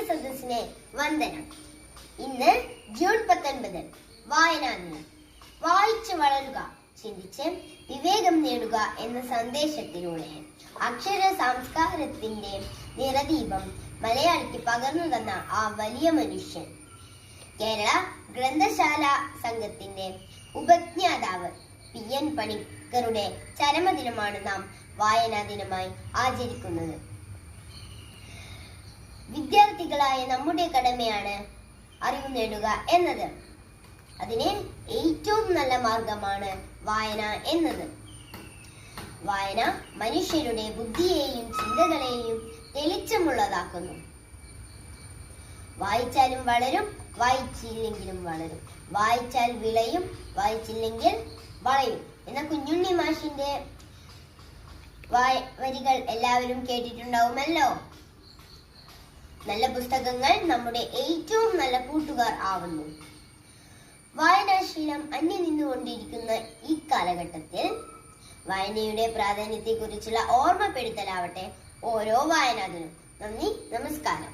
സദസ്സിനെ വന്ദനം. ഇന്ന് ജൂൺ 19 വായനാ ദിനം. വായിച്ചു വളരുക, ചിന്തിച്ച് വിവേകം നേടുക എന്ന സന്ദേശത്തിലൂടെ അക്ഷര സംസ്കാരത്തിന്റെ നിറദീപം മലയാളിക്ക് പകർന്നു തന്ന ആ വലിയ മനുഷ്യൻ, കേരള ഗ്രന്ഥശാല സംഘത്തിന്റെ ഉപജ്ഞാതാവ് PN പണിക്കരുടെ ചരമദിനമാണ് നാം വായനാ ദിനമായി ആചരിക്കുന്നത്. വിദ്യാർത്ഥികളായ നമ്മുടെ കടമയാണ് അറിവ് നേടുക എന്നത്. അതിന് ഏറ്റവും നല്ല മാർഗമാണ് വായന എന്നത്. വായന മനുഷ്യരുടെ ബുദ്ധിയെയും ചിന്തകളെയും തെളിച്ചമുള്ളതാക്കുന്നു. വായിച്ചാലും വളരും, വായിച്ചില്ലെങ്കിലും വളരും. വായിച്ചാൽ വിളയും, വായിച്ചില്ലെങ്കിൽ വളയും എന്ന കുഞ്ഞുണ്ണി മാഷിന്റെ വരികൾ എല്ലാവരും കേട്ടിട്ടുണ്ടാവുമല്ലോ. നല്ല പുസ്തകങ്ങൾ നമ്മുടെ ഏറ്റവും നല്ല കൂട്ടുകാർ ആവുന്നു. വായനാശീലം അന്യം നിന്നുകൊണ്ടിരിക്കുന്ന ഈ കാലഘട്ടത്തിൽ വായനയുടെ പ്രാധാന്യത്തെ കുറിച്ചുള്ള ഓർമ്മപ്പെടുത്തലാവട്ടെ ഓരോ വായനാ ദിനം. നന്ദി, നമസ്കാരം.